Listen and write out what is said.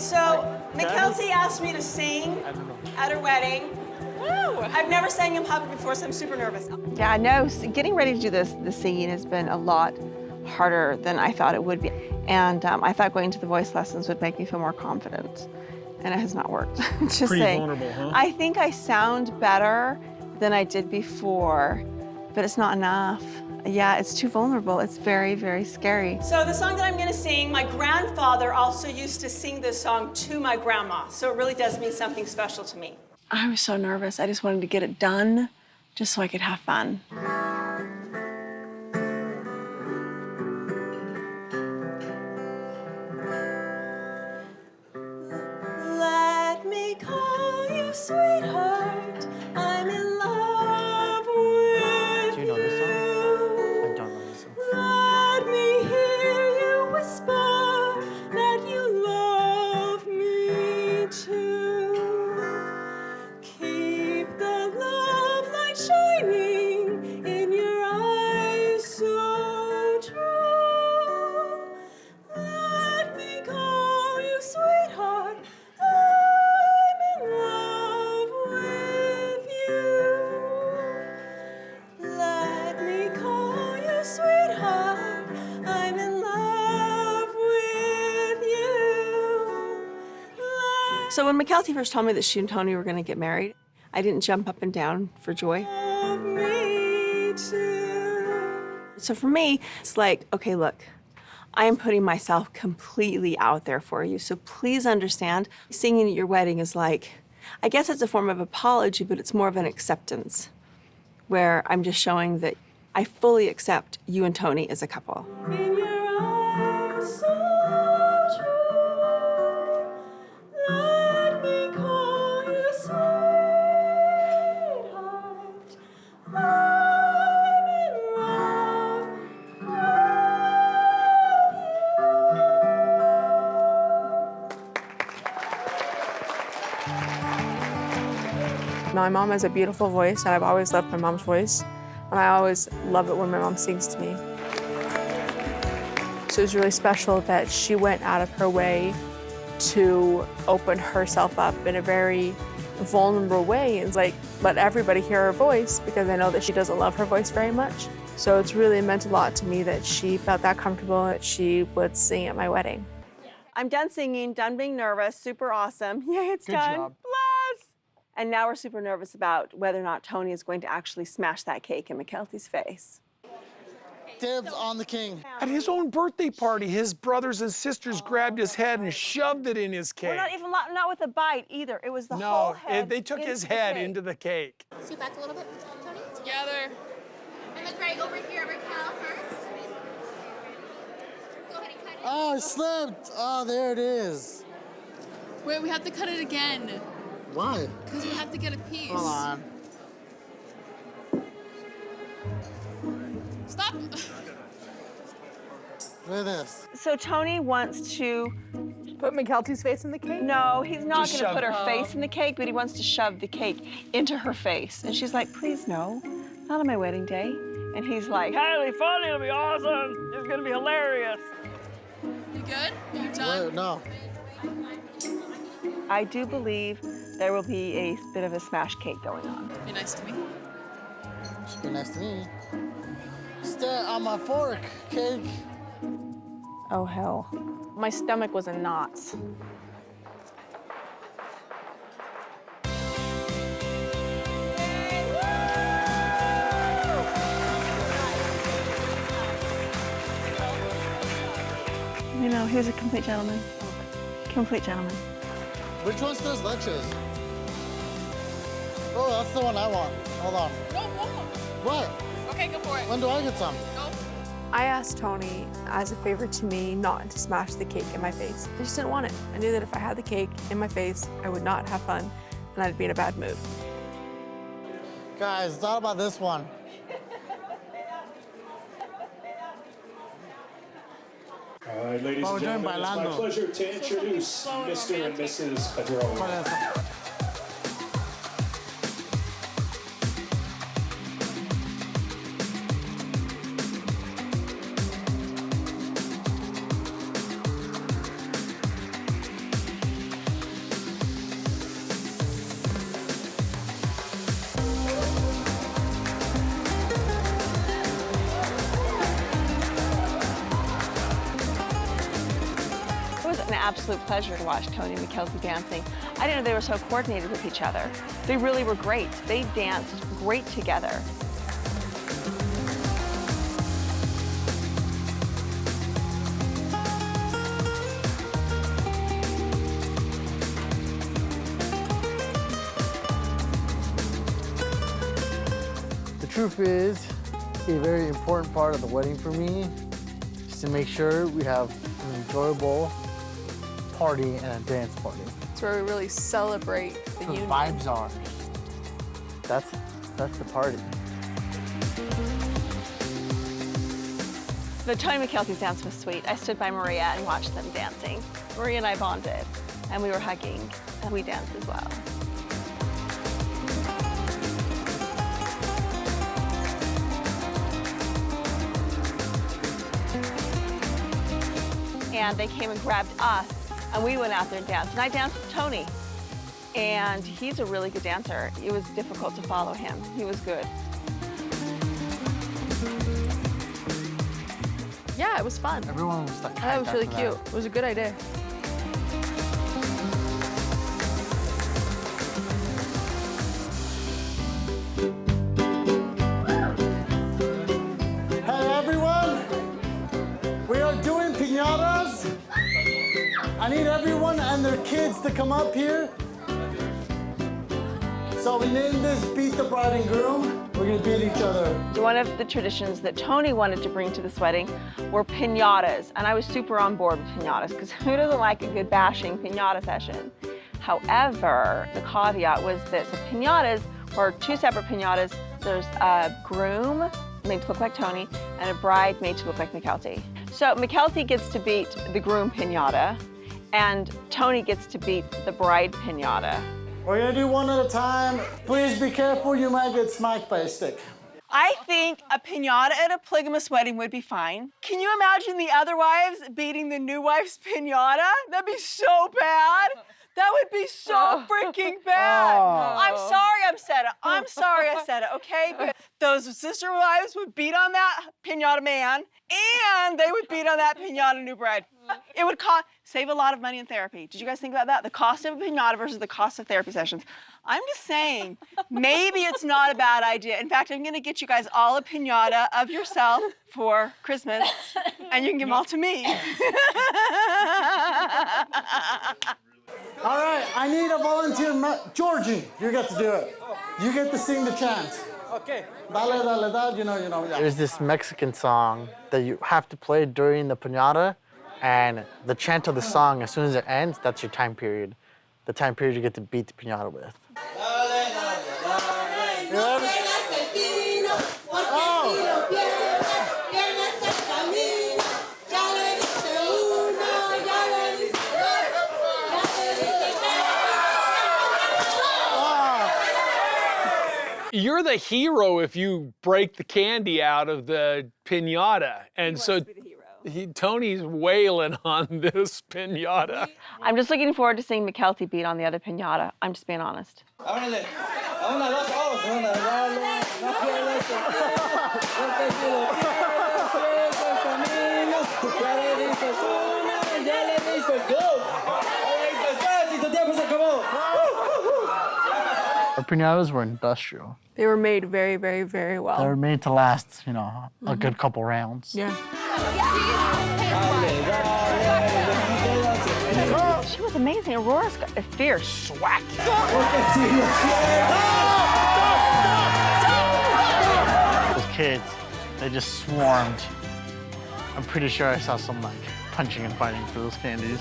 so Mykelti asked me to sing at her wedding. Woo! I've never sang in public before, so I'm super nervous. Yeah, no, getting ready to do the singing has been a lot harder than I thought it would be. And I thought going to the voice lessons would make me feel more confident, and it has not worked. Just Pretty saying. vulnerable, huh? I think I sound better than I did before, but it's not enough. Yeah, it's too vulnerable. It's very, very scary. So the song that I'm gonna sing, my grandfather also used to sing this song to my grandma, so it really does mean something special to me. I was so nervous. I just wanted to get it done just so I could have fun. Let me call you sweetheart. I'm in love with Do you know this song? I don't know this song. Let me hear you whisper that you love me too. Keep the love light shining in your eyes so true. Let me call you sweetheart. I'm in love with you. Let me call you sweetheart. I'm in love with you. So when Mykelti first told me that she and Tony were gonna get married, I didn't jump up and down for joy. Love me too. So for me, it's like, okay, look, I am putting myself completely out there for you. So please understand, singing at your wedding is like, I guess it's a form of apology, but it's more of an acceptance, where I'm just showing that I fully accept you and Tony as a couple. In your eyes so true. Let me call you sweetheart. I'm in love My mom has a beautiful voice, and I've always loved my mom's voice. And I always love it when my mom sings to me. So it was really special that she went out of her way to open herself up in a very vulnerable way and like let everybody hear her voice, because I know that she doesn't love her voice very much. So it's really meant a lot to me that she felt that comfortable that she would sing at my wedding. I'm done singing, done being nervous, super awesome. Yay, it's Good done. job. Bless! And now we're super nervous about whether or not Tony is going to actually smash that cake in Mykelti's face. Dibs on the king. At his own birthday party, his brothers and sisters grabbed his head and shoved it in his cake. Well, not with a bite either. It was the whole No, head. they took his into the head cake. into the cake. Scoot back a little bit, Tony. Together. And then right over here, Raquel first. Go ahead and cut it. Oh, it slipped. Oh, there it is. Wait, we have to cut it again. Why? Because we have to get a piece. Hold on. Stop. Look at this. So Tony wants to, Put Mykelti's face in the cake? no, he's not Just going to put shove her face in the cake, but he wants to shove the cake into her face. And she's like, please no, not on my wedding day. And he's like, hey, it'll be funny, it'll be awesome, it's going to be hilarious. You good? Are you done? Wait, no. I do believe there will be a bit of a smash cake going on. Be nice to me. Just be nice to me. Stare on my fork, cake. Oh, hell. My stomach was in knots. You know, he was a complete gentleman. Complete gentleman. Which one's those leches? Oh, that's the one I want. Hold on. No, no. What? Okay, go for it. When do I get some? Go. I asked Tony, as a favor to me, not to smash the cake in my face. I just didn't want it. I knew that if I had the cake in my face, I would not have fun, and I'd be in a bad mood. Guys, it's all about this one. All right, ladies Oh, and we're doing gentlemen, it's my bailando. pleasure to introduce Mr. and Mrs. Padrone. ¿Cuál es esa? absolute pleasure to watch Tony and Mykelti dancing. I didn't know they were so coordinated with each other. They really were great. They danced great together. The truth is, a very important part of the wedding for me is to make sure we have an enjoyable party and a dance party. It's where we really celebrate the The union. vibes are. That's the party. The Tony Mykelti's dance was sweet. I stood by Maria and watched them dancing. Maria and I bonded, and we were hugging, and we danced as well. And they came and grabbed us, and we went out there and danced. And I danced with Tony, and he's a really good dancer. It was difficult to follow him. He was good. Yeah, it was fun. Everyone was like, That was really cute. It was a good idea. Hey everyone, we are doing piñatas. I need everyone and their kids to come up here. So we named this Beat the Bride and Groom. We're gonna beat each other. One of the traditions that Tony wanted to bring to this wedding were piñatas, and I was super on board with piñatas because who doesn't like a good bashing piñata session? However, the caveat was that the piñatas were two separate piñatas. There's a groom made to look like Tony and a bride made to look like Mykelti. So Mykelti gets to beat the groom piñata, and Tony gets to beat the bride piñata. We're gonna do one at a time. Please be careful, you might get smacked by a stick. I think a piñata at a polygamous wedding would be fine. Can you imagine the other wives beating the new wife's piñata? That'd be so bad. That would be so freaking bad. I'm sorry I said it. I'm sorry I said it, okay? But those sister wives would beat on that piñata man, and they would beat on that piñata new bride. It would save a lot of money in therapy. Did you guys think about that? The cost of a piñata versus the cost of therapy sessions. I'm just saying, maybe it's not a bad idea. In fact, I'm gonna get you guys all a piñata of yourself for Christmas, and you can give them all to me. All right, I need a volunteer. Georgie, you get to do it. You get to sing the chant. Okay. Dale, dale, dale, you know, yeah. There's this Mexican song that you have to play during the piñata, and the chant of the song, as soon as it ends, that's your time period. The time period you get to beat the piñata with. You're the hero if you break the candy out of the piñata. And so Tony's wailing on this piñata. I'm just looking forward to seeing Mykelti beat on the other piñata. I'm just being honest. Our piñatas were industrial. They were made very, very, very well. They were made to last, you know, a good couple rounds. Yeah. She was amazing. Aurora's got a fierce swag. Those kids, they just swarmed. I'm pretty sure I saw some like punching and fighting for those candies.